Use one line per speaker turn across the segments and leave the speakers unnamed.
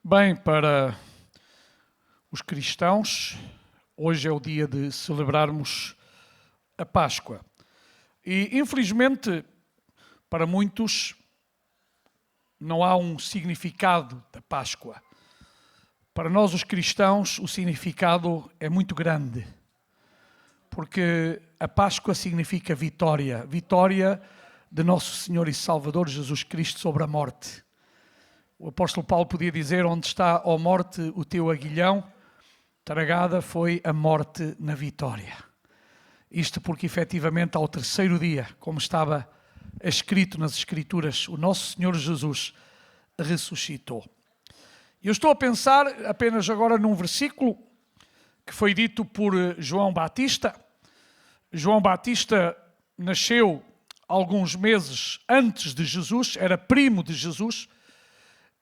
Bem, para os cristãos, hoje é o dia de celebrarmos a Páscoa. E, infelizmente, para muitos, não há um significado da Páscoa. Para nós, os cristãos, o significado é muito grande, porque a Páscoa significa vitória, vitória de nosso Senhor e Salvador Jesus Cristo sobre a morte. O apóstolo Paulo podia dizer: onde está, ó morte, o teu aguilhão? Tragada foi a morte na vitória. Isto porque, efetivamente, ao terceiro dia, como estava escrito nas Escrituras, o nosso Senhor Jesus ressuscitou. Eu estou a pensar apenas agora num versículo que foi dito por João Batista. João Batista nasceu alguns meses antes de Jesus, era primo de Jesus,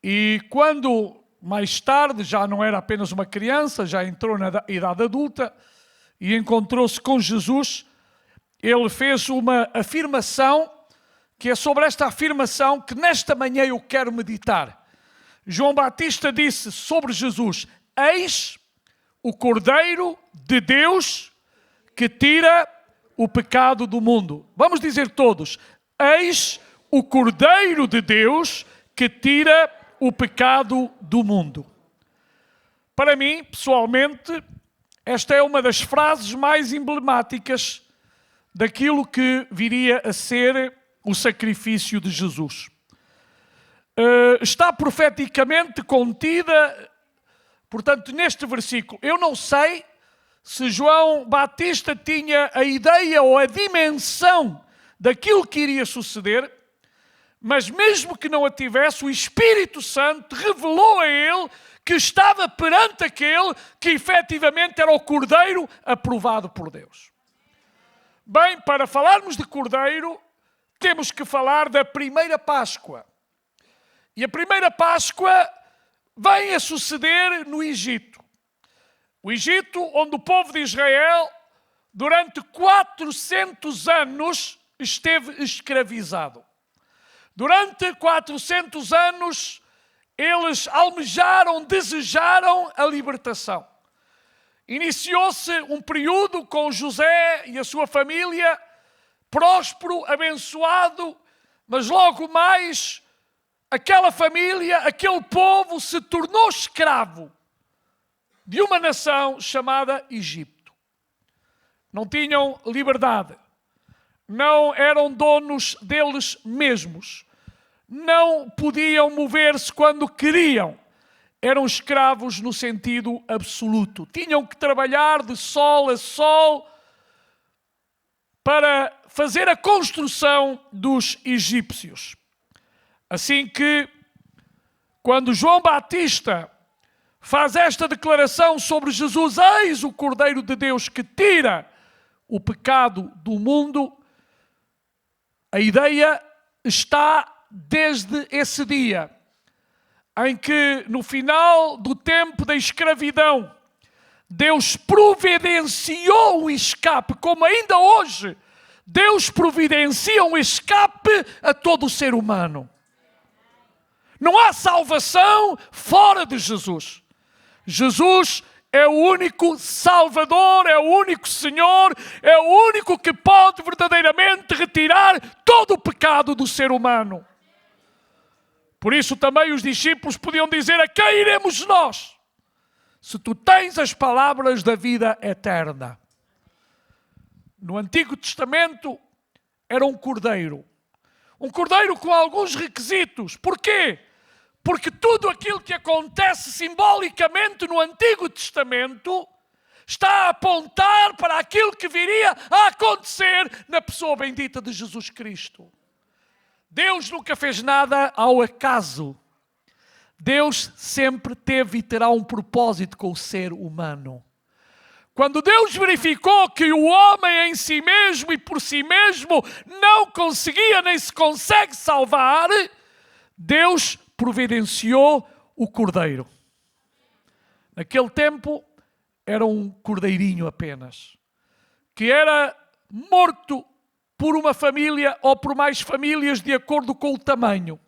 e quando mais tarde já não era apenas uma criança, já entrou na idade adulta e encontrou-se com Jesus, ele fez uma afirmação, que é sobre esta afirmação que nesta manhã eu quero meditar. João Batista disse sobre Jesus: eis o Cordeiro de Deus que tira o pecado do mundo. Vamos dizer todos: eis o Cordeiro de Deus que tira o pecado do mundo. Para mim, pessoalmente, esta é uma das frases mais emblemáticas daquilo que viria a ser o sacrifício de Jesus. Está profeticamente contida, portanto, neste versículo. Eu não sei se João Batista tinha a ideia ou a dimensão daquilo que iria suceder, mas mesmo que não a tivesse, o Espírito Santo revelou a ele que estava perante aquele que efetivamente era o Cordeiro aprovado por Deus. Bem, para falarmos de Cordeiro, temos que falar da primeira Páscoa. E a primeira Páscoa vem a suceder no Egito. O Egito, onde o povo de Israel, durante 400 anos, esteve escravizado. Durante 400 anos, eles almejaram, desejaram a libertação. Iniciou-se um período com José e a sua família, próspero, abençoado, mas logo mais aquela família, aquele povo se tornou escravo de uma nação chamada Egito. Não tinham liberdade. Não eram donos deles mesmos, não podiam mover-se quando queriam, eram escravos no sentido absoluto. Tinham que trabalhar de sol a sol para fazer a construção dos egípcios. Assim que, quando João Batista faz esta declaração sobre Jesus, eis o Cordeiro de Deus que tira o pecado do mundo, a ideia está desde esse dia, em que no final do tempo da escravidão, Deus providenciou um escape, como ainda hoje, Deus providencia um escape a todo o ser humano. Não há salvação fora de Jesus. Jesus é o único Salvador, é o único Senhor, é o único que pode verdadeiramente retirar todo o pecado do ser humano. Por isso também os discípulos podiam dizer: a quem iremos nós, se tu tens as palavras da vida eterna? No Antigo Testamento era um cordeiro com alguns requisitos. Porquê? Porque tudo aquilo que acontece simbolicamente no Antigo Testamento está a apontar para aquilo que viria a acontecer na pessoa bendita de Jesus Cristo. Deus nunca fez nada ao acaso. Deus sempre teve e terá um propósito com o ser humano. Quando Deus verificou que o homem em si mesmo e por si mesmo não conseguia nem se consegue salvar, Deus providenciou o cordeiro. Naquele tempo era um cordeirinho apenas, que era morto por uma família ou por mais famílias de acordo com o tamanho.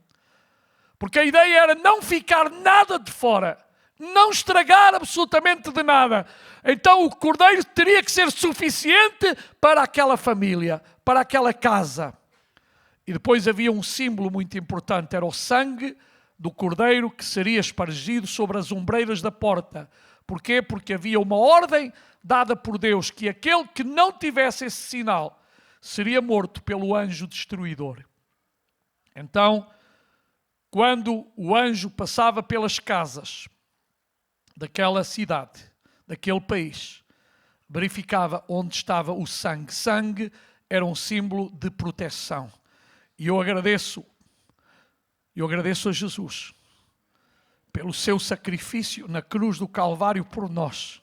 Porque a ideia era não ficar nada de fora, não estragar absolutamente de nada. Então o cordeiro teria que ser suficiente para aquela família, para aquela casa. E depois havia um símbolo muito importante, era o sangue do cordeiro que seria espargido sobre as ombreiras da porta. Porquê? Porque havia uma ordem dada por Deus, que aquele que não tivesse esse sinal seria morto pelo anjo destruidor. Então, quando o anjo passava pelas casas daquela cidade, daquele país, verificava onde estava o sangue. Sangue era um símbolo de proteção. E eu agradeço a Jesus pelo seu sacrifício na cruz do Calvário por nós,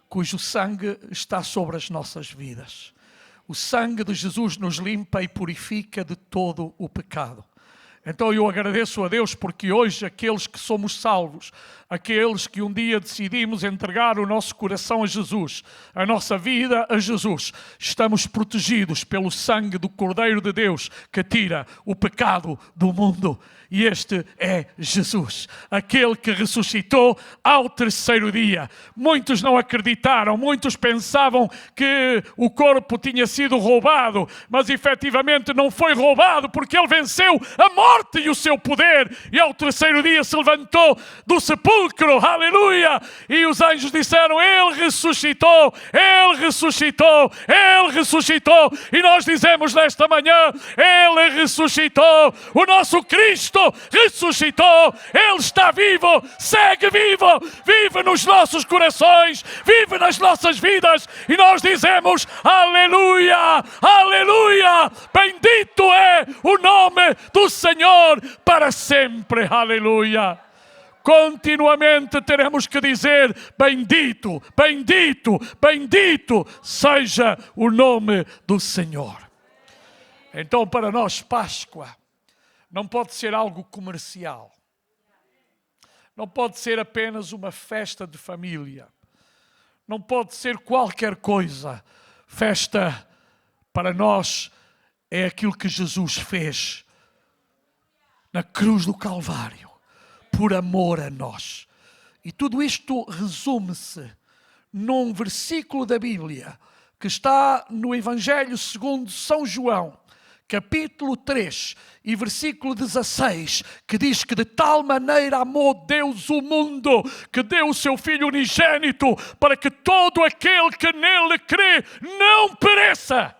cujo sangue está sobre as nossas vidas. O sangue de Jesus nos limpa e purifica de todo o pecado. Então eu agradeço a Deus porque hoje aqueles que somos salvos, aqueles que um dia decidimos entregar o nosso coração a Jesus, a nossa vida a Jesus, estamos protegidos pelo sangue do Cordeiro de Deus que tira o pecado do mundo. E este é Jesus, aquele que ressuscitou ao terceiro dia. Muitos não acreditaram, muitos pensavam que o corpo tinha sido roubado, mas efetivamente não foi roubado porque ele venceu a morte e o seu poder. E ao terceiro dia se levantou do sepulcro, aleluia! E os anjos disseram, ele ressuscitou, ele ressuscitou, ele ressuscitou. E nós dizemos nesta manhã, ele ressuscitou, o nosso Cristo ressuscitou, ele está vivo, segue vivo, vive nos nossos corações, vive nas nossas vidas, e nós dizemos aleluia, aleluia, bendito é o nome do Senhor para sempre, aleluia. Continuamente teremos que dizer bendito, bendito, bendito seja o nome do Senhor. Então para nós Páscoa não pode ser algo comercial. Não pode ser apenas uma festa de família. Não pode ser qualquer coisa. Festa para nós é aquilo que Jesus fez na cruz do Calvário, por amor a nós. E tudo isto resume-se num versículo da Bíblia que está no Evangelho segundo São João, capítulo 3 e versículo 16, que diz que de tal maneira amou Deus o mundo, que deu o seu Filho unigênito, para que todo aquele que nele crê não pereça,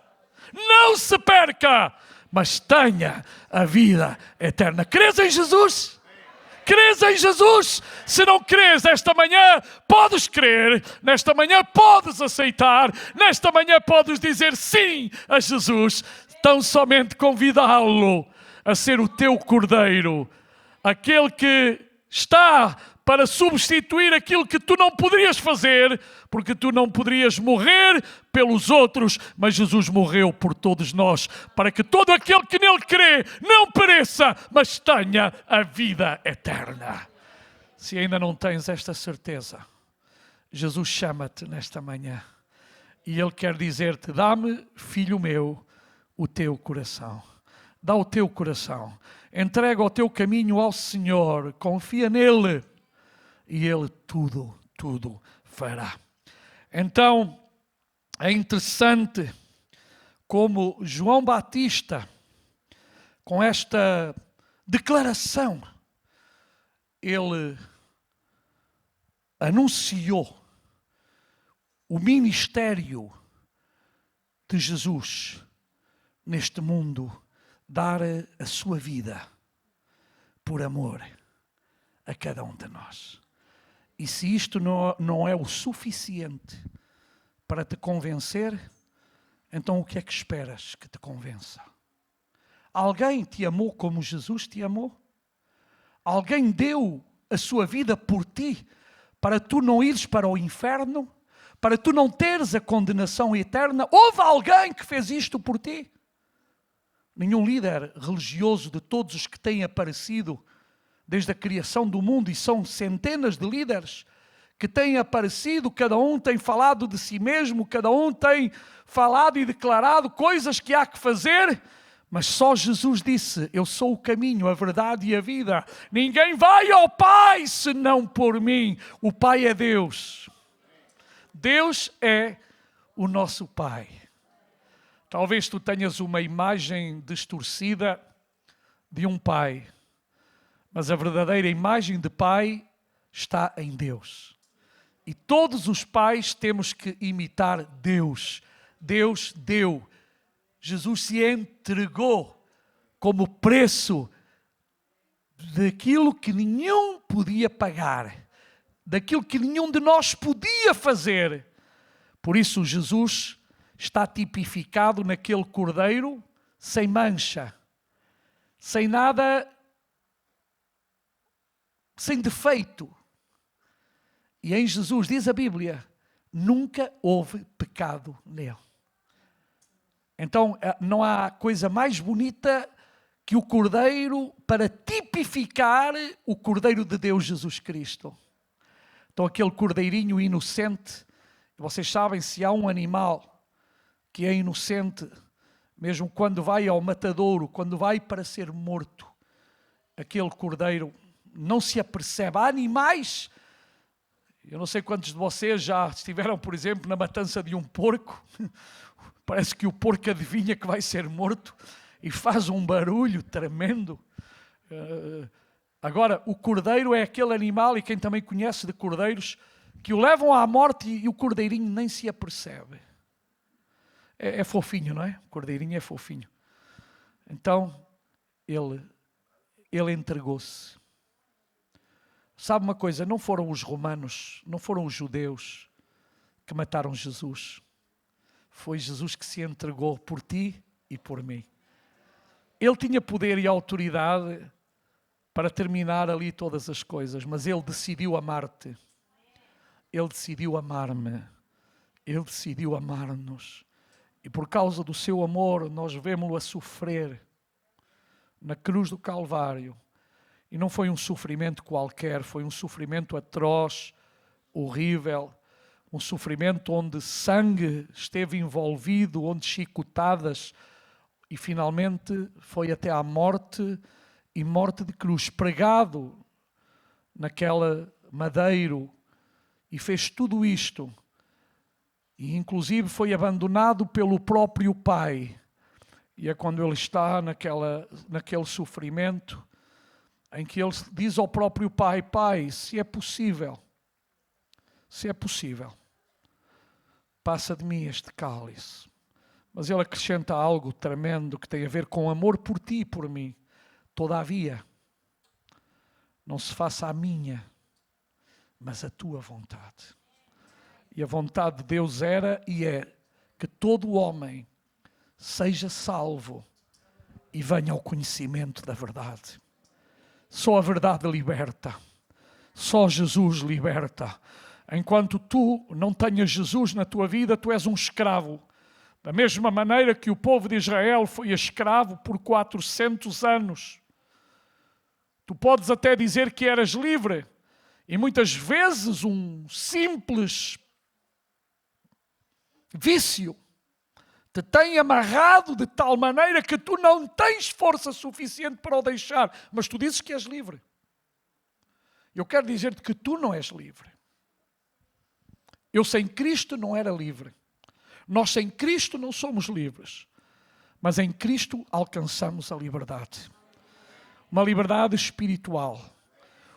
não se perca, mas tenha a vida eterna. Crês em Jesus? Crês em Jesus? Se não crês esta manhã, podes crer. Nesta manhã podes aceitar. Nesta manhã podes dizer sim a Jesus. Tão somente convidá-lo a ser o teu cordeiro, aquele que está para substituir aquilo que tu não poderias fazer, porque tu não poderias morrer pelos outros, mas Jesus morreu por todos nós, para que todo aquele que nele crê não pereça, mas tenha a vida eterna. Se ainda não tens esta certeza, Jesus chama-te nesta manhã e Ele quer dizer-te, dá-me, filho meu, o teu coração. Dá o teu coração. Entrega o teu caminho ao Senhor. Confia nele. E Ele tudo fará. Então, é interessante como João Batista, com esta declaração, ele anunciou o ministério de Jesus neste mundo, dar a sua vida por amor a cada um de nós. E se isto não é o suficiente para te convencer, então o que é que esperas que te convença? Alguém te amou como Jesus te amou? Alguém deu a sua vida por ti para tu não ires para o inferno? Para tu não teres a condenação eterna? Houve alguém que fez isto por ti? Nenhum líder religioso de todos os que têm aparecido desde a criação do mundo, e são centenas de líderes que têm aparecido, cada um tem falado de si mesmo, cada um tem falado e declarado coisas que há que fazer, Mas só Jesus disse: eu sou o caminho, a verdade e a vida. Ninguém vai ao Pai senão por mim. O Pai é Deus. Deus é o nosso Pai. Talvez tu tenhas uma imagem distorcida de um pai, mas a verdadeira imagem de pai está em Deus. E todos os pais temos que imitar Deus. Deus deu. Jesus se entregou como preço daquilo que nenhum podia pagar, daquilo que nenhum de nós podia fazer. Por isso Jesus está tipificado naquele cordeiro sem mancha, sem nada, sem defeito. E em Jesus, diz a Bíblia, nunca houve pecado nele. Então, não há coisa mais bonita que o cordeiro para tipificar o cordeiro de Deus, Jesus Cristo. Então, aquele cordeirinho inocente, vocês sabem, se há um animal que é inocente, mesmo quando vai ao matadouro, quando vai para ser morto, aquele cordeiro não se apercebe. Há animais, eu não sei quantos de vocês já estiveram, por exemplo, na matança de um porco. Parece que o porco adivinha que vai ser morto e faz um barulho tremendo. Agora, o cordeiro é aquele animal, e quem também conhece de cordeiros, que o levam à morte e o cordeirinho nem se apercebe. É fofinho, não é? O cordeirinho é fofinho. Então, ele entregou-se. Sabe uma coisa? Não foram os romanos, não foram os judeus que mataram Jesus. Foi Jesus que se entregou por ti e por mim. Ele tinha poder e autoridade para terminar ali todas as coisas, mas ele decidiu amar-te. Ele decidiu amar-me. Ele decidiu amar-nos. E por causa do seu amor, nós vemos-lo a sofrer na cruz do Calvário. E não foi um sofrimento qualquer, foi um sofrimento atroz, horrível, um sofrimento onde sangue esteve envolvido, onde chicotadas, e finalmente foi até à morte, e morte de cruz, pregado naquela madeiro, e fez tudo isto. E inclusive foi abandonado pelo próprio Pai. E é quando ele está naquele sofrimento, em que ele diz ao próprio Pai: Pai, se é possível, passa de mim este cálice. Mas ele acrescenta algo tremendo que tem a ver com amor por ti e por mim. Todavia, não se faça a minha, mas a tua vontade. E a vontade de Deus era e é que todo homem seja salvo e venha ao conhecimento da verdade. Só a verdade liberta. Só Jesus liberta. Enquanto tu não tenhas Jesus na tua vida, tu és um escravo. Da mesma maneira que o povo de Israel foi escravo por 400 anos. Tu podes até dizer que eras livre. E muitas vezes um simples vício te tem amarrado de tal maneira que tu não tens força suficiente para o deixar. Mas tu dizes que és livre. Eu quero dizer-te que tu não és livre. Eu sem Cristo não era livre. Nós sem Cristo não somos livres. Mas em Cristo alcançamos a liberdade. Uma liberdade espiritual.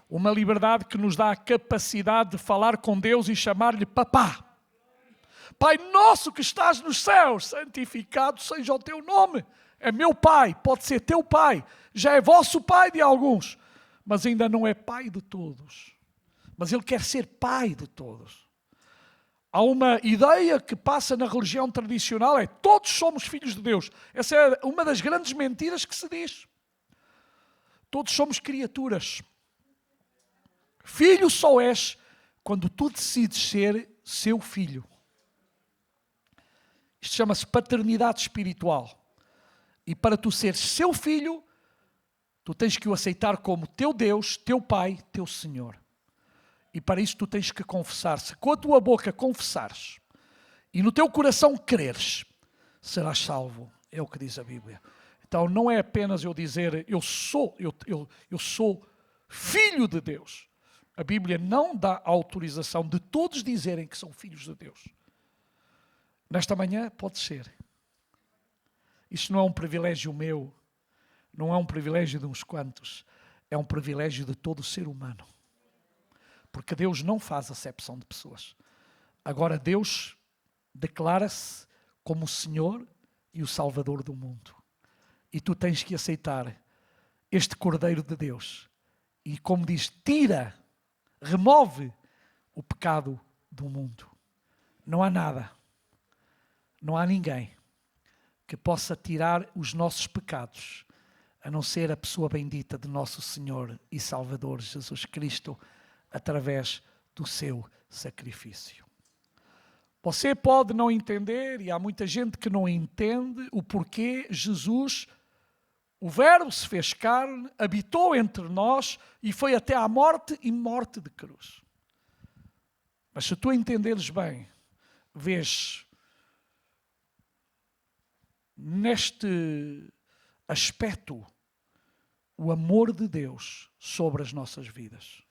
Uma liberdade que nos dá a capacidade de falar com Deus e chamar-lhe Papá. Pai nosso que estás nos céus, santificado seja o teu nome. É meu Pai, pode ser teu Pai. Já é vosso Pai de alguns, mas ainda não é Pai de todos. Mas Ele quer ser Pai de todos. Há uma ideia que passa na religião tradicional, é todos somos filhos de Deus. Essa é uma das grandes mentiras que se diz. Todos somos criaturas. Filho só és quando tu decides ser seu filho. Isto chama-se paternidade espiritual. E para tu seres seu filho, tu tens que o aceitar como teu Deus, teu Pai, teu Senhor. E para isso tu tens que confessar. Se com a tua boca confessares e no teu coração creres, serás salvo. É o que diz a Bíblia. Então não é apenas eu dizer eu sou filho de Deus. A Bíblia não dá autorização de todos dizerem que são filhos de Deus. Nesta manhã pode ser. Isto não é um privilégio meu, não é um privilégio de uns quantos, é um privilégio de todo ser humano. Porque Deus não faz acepção de pessoas. Agora Deus declara-se como o Senhor e o Salvador do mundo. E tu tens que aceitar este Cordeiro de Deus. E como diz, remove o pecado do mundo. Não há nada, não há ninguém que possa tirar os nossos pecados, a não ser a pessoa bendita de nosso Senhor e Salvador Jesus Cristo, através do seu sacrifício. Você pode não entender, e há muita gente que não entende o porquê Jesus, o Verbo se fez carne, habitou entre nós e foi até à morte e morte de cruz. Mas se tu entenderes bem, vês neste aspecto o amor de Deus sobre as nossas vidas.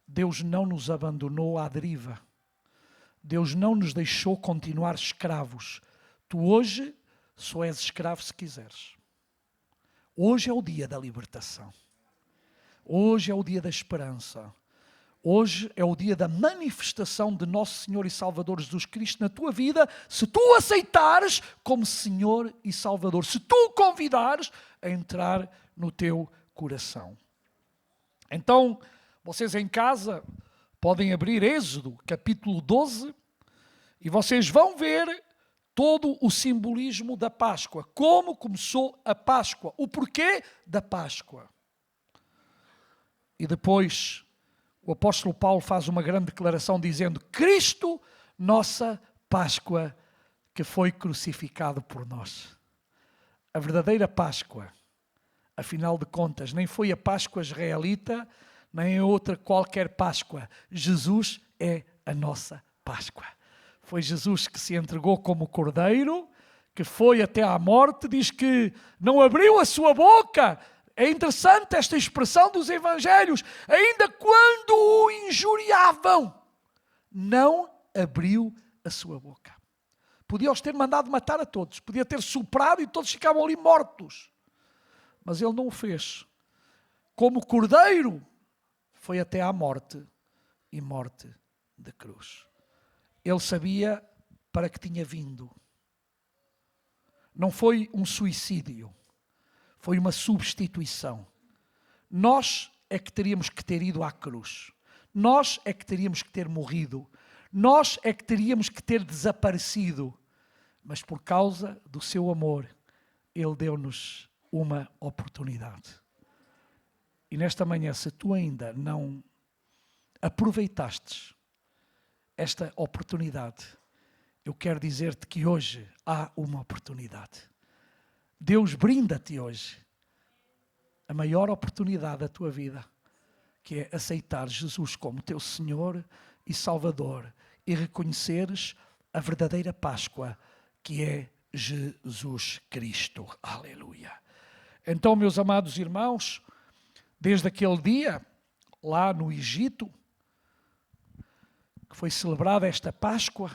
Deus não nos abandonou à deriva. Deus não nos deixou continuar escravos. Tu hoje só és escravo se quiseres. Hoje é o dia da libertação. Hoje é o dia da esperança. Hoje é o dia da manifestação de nosso Senhor e Salvador Jesus Cristo na tua vida, se tu o aceitares como Senhor e Salvador, se tu o convidares a entrar no teu coração. Então, vocês em casa podem abrir Êxodo, capítulo 12, e vocês vão ver todo o simbolismo da Páscoa, como começou a Páscoa, o porquê da Páscoa. E depois o apóstolo Paulo faz uma grande declaração dizendo: Cristo, nossa Páscoa, que foi crucificado por nós. A verdadeira Páscoa, afinal de contas, nem foi a Páscoa israelita, nem a outra qualquer Páscoa. Jesus é a nossa Páscoa. Foi Jesus que se entregou como cordeiro, que foi até à morte, diz que não abriu a sua boca. É interessante esta expressão dos evangelhos. Ainda quando o injuriavam, não abriu a sua boca. Podia-os ter mandado matar a todos. Podia ter soprado e todos ficavam ali mortos. Mas ele não o fez. Como cordeiro, foi até à morte e morte de cruz. Ele sabia para que tinha vindo. Não foi um suicídio. Foi uma substituição. Nós é que teríamos que ter ido à cruz. Nós é que teríamos que ter morrido. Nós é que teríamos que ter desaparecido. Mas por causa do seu amor, Ele deu-nos uma oportunidade. E nesta manhã, se tu ainda não aproveitastes esta oportunidade, eu quero dizer-te que hoje há uma oportunidade. Deus brinda-te hoje a maior oportunidade da tua vida, que é aceitar Jesus como teu Senhor e Salvador e reconheceres a verdadeira Páscoa, que é Jesus Cristo. Aleluia. Então, meus amados irmãos, desde aquele dia, lá no Egito, que foi celebrada esta Páscoa,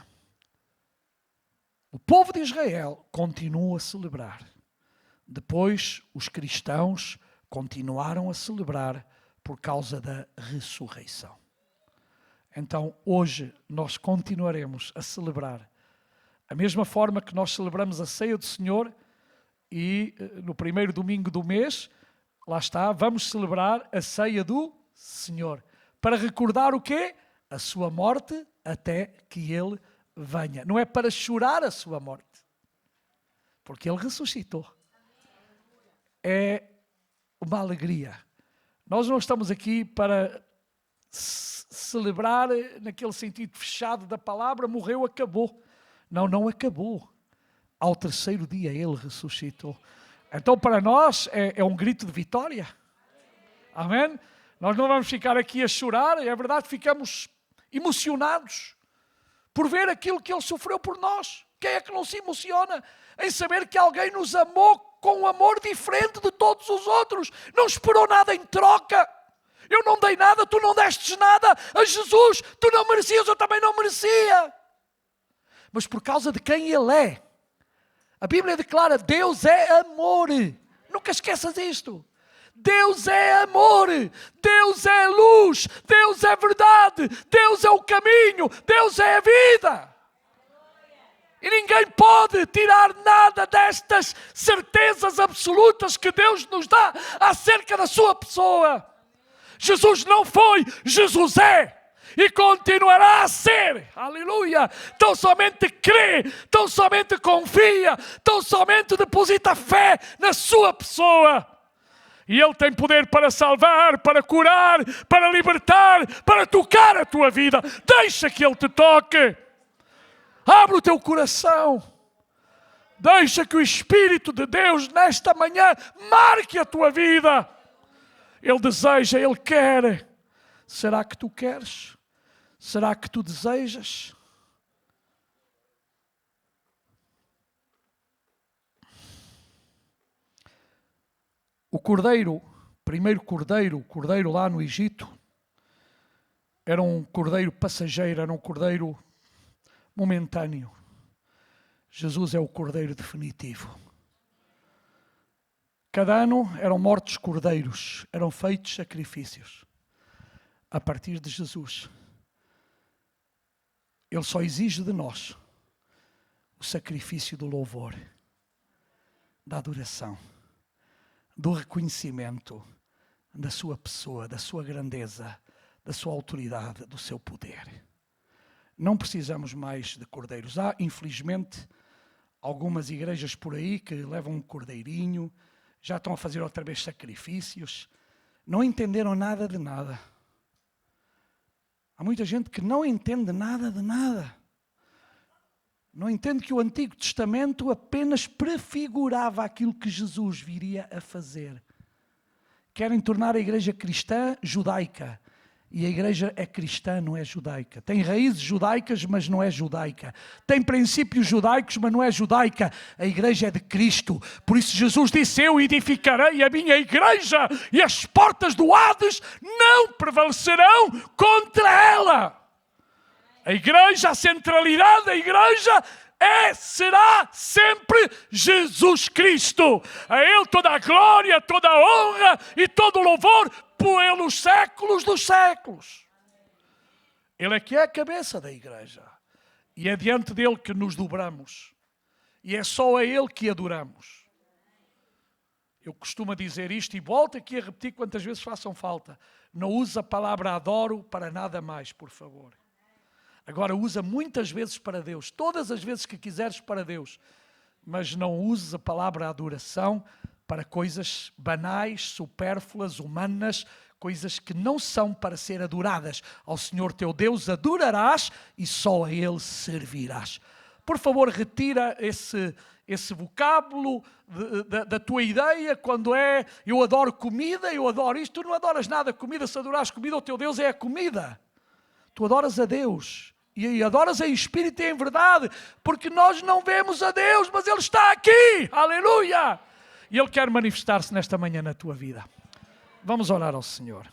o povo de Israel continua a celebrar. Depois, os cristãos continuaram a celebrar por causa da ressurreição. Então, hoje, nós continuaremos a celebrar a mesma forma que nós celebramos a ceia do Senhor e no primeiro domingo do mês, lá está, vamos celebrar a ceia do Senhor. Para recordar o quê? A sua morte até que Ele venha. Não é para chorar a sua morte, porque Ele ressuscitou. É uma alegria. Nós não estamos aqui para celebrar naquele sentido fechado da palavra, morreu, acabou. Não, não acabou. Ao terceiro dia Ele ressuscitou. Então para nós é um grito de vitória. Amém? Nós não vamos ficar aqui a chorar, é verdade, ficamos emocionados por ver aquilo que Ele sofreu por nós. Quem é que não se emociona em saber que alguém nos amou com um amor diferente de todos os outros. Não esperou nada em troca. Eu não dei nada, tu não destes nada a Jesus. Tu não merecias, eu também não merecia. Mas por causa de quem Ele é. A Bíblia declara, Deus é amor. Nunca esqueças isto. Deus é amor, Deus é luz, Deus é verdade, Deus é o caminho, Deus é a vida. E ninguém pode tirar nada destas certezas absolutas que Deus nos dá acerca da sua pessoa. Jesus não foi, Jesus é. E continuará a ser, aleluia. Tão somente crê, tão somente confia, tão somente deposita fé na sua pessoa. E Ele tem poder para salvar, para curar, para libertar, para tocar a tua vida. Deixa que Ele te toque. Abre o teu coração. Deixa que o Espírito de Deus nesta manhã marque a tua vida. Ele deseja, Ele quer. Será que tu queres? Será que tu desejas? O cordeiro, primeiro cordeiro, o cordeiro lá no Egito, era um cordeiro passageiro, era um cordeiro momentâneo. Jesus é o cordeiro definitivo. Cada ano eram mortos cordeiros, eram feitos sacrifícios. A partir de Jesus, Ele só exige de nós o sacrifício do louvor, da adoração, do reconhecimento da sua pessoa, da sua grandeza, da sua autoridade, do seu poder. Não precisamos mais de cordeiros. Há, infelizmente, algumas igrejas por aí que levam um cordeirinho, já estão a fazer outra vez sacrifícios, não entenderam nada de nada. Há muita gente que não entende nada de nada. Não entende que o Antigo Testamento apenas prefigurava aquilo que Jesus viria a fazer. Querem tornar a igreja cristã judaica. E a igreja é cristã, não é judaica. Tem raízes judaicas, mas não é judaica. Tem princípios judaicos, mas não é judaica. A igreja é de Cristo. Por isso Jesus disse, eu edificarei a minha igreja e as portas do Hades não prevalecerão contra ela. A igreja, a centralidade da igreja será sempre Jesus Cristo. A Ele toda a glória, toda a honra e todo o louvor pelos séculos dos séculos. Ele é que é a cabeça da igreja. E é diante dele que nos dobramos. E é só a Ele que adoramos. Eu costumo dizer isto e volto aqui a repetir quantas vezes façam falta. Não use a palavra adoro para nada mais, por favor. Agora usa muitas vezes para Deus, todas as vezes que quiseres para Deus, mas não uses a palavra adoração para coisas banais, supérfluas, humanas, coisas que não são para ser adoradas. Ao Senhor teu Deus adorarás e só a Ele servirás. Por favor, retira esse vocábulo da tua ideia quando é eu adoro comida, eu adoro isto. Tu não adoras nada comida, se adoras comida, o teu Deus é a comida. Tu adoras a Deus. E adoras em espírito e em verdade, porque nós não vemos a Deus, mas Ele está aqui, aleluia! E Ele quer manifestar-se nesta manhã na tua vida. Vamos orar ao Senhor.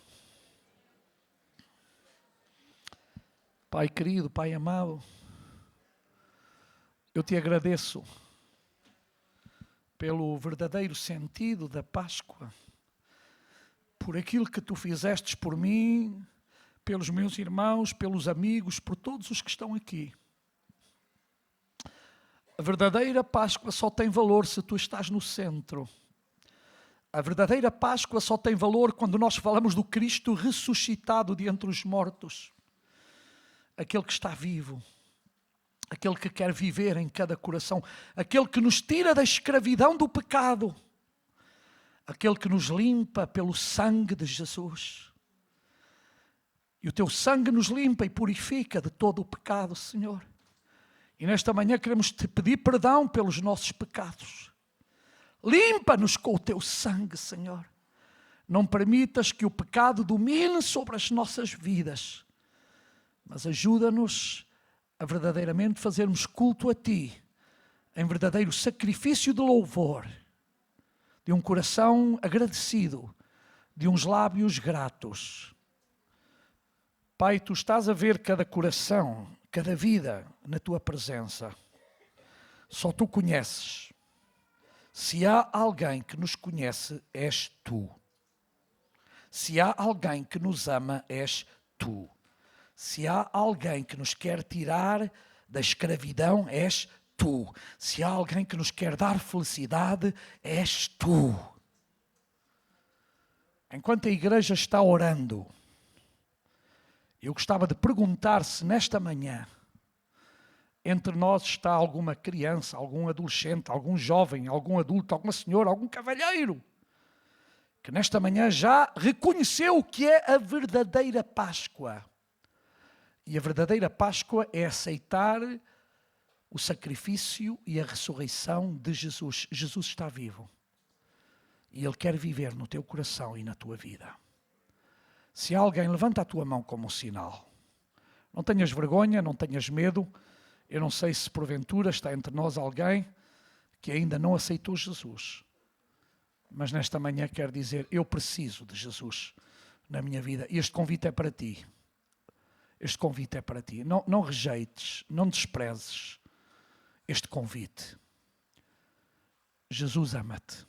Pai querido, Pai amado, eu te agradeço pelo verdadeiro sentido da Páscoa, por aquilo que Tu fizestes por mim, pelos meus irmãos, pelos amigos, por todos os que estão aqui. A verdadeira Páscoa só tem valor se tu estás no centro. A verdadeira Páscoa só tem valor quando nós falamos do Cristo ressuscitado de entre os mortos. Aquele que está vivo. Aquele que quer viver em cada coração. Aquele que nos tira da escravidão do pecado. Aquele que nos limpa pelo sangue de Jesus. E o Teu sangue nos limpa e purifica de todo o pecado, Senhor. E nesta manhã queremos Te pedir perdão pelos nossos pecados. Limpa-nos com o Teu sangue, Senhor. Não permitas que o pecado domine sobre as nossas vidas. Mas ajuda-nos a verdadeiramente fazermos culto a Ti, em verdadeiro sacrifício de louvor. de um coração agradecido, de uns lábios gratos. Pai, Tu estás a ver cada coração, cada vida na Tua presença. Só Tu conheces. Se há alguém que nos conhece, és Tu. Se há alguém que nos ama, és Tu. Se há alguém que nos quer tirar da escravidão, és Tu. Se há alguém que nos quer dar felicidade, és Tu. Enquanto a igreja está orando, eu gostava de perguntar se nesta manhã entre nós está alguma criança, algum adolescente, algum jovem, algum adulto, alguma senhora, algum cavalheiro, que nesta manhã já reconheceu o que é a verdadeira Páscoa. E a verdadeira Páscoa é aceitar o sacrifício e a ressurreição de Jesus. Jesus está vivo. E Ele quer viver no teu coração e na tua vida. Se alguém, levanta a tua mão como um sinal. Não tenhas vergonha, não tenhas medo. Eu não sei se porventura está entre nós alguém que ainda não aceitou Jesus. Mas nesta manhã quero dizer, eu preciso de Jesus na minha vida. E este convite é para ti. Este convite é para ti. Não rejeites, não desprezes este convite. Jesus ama-te.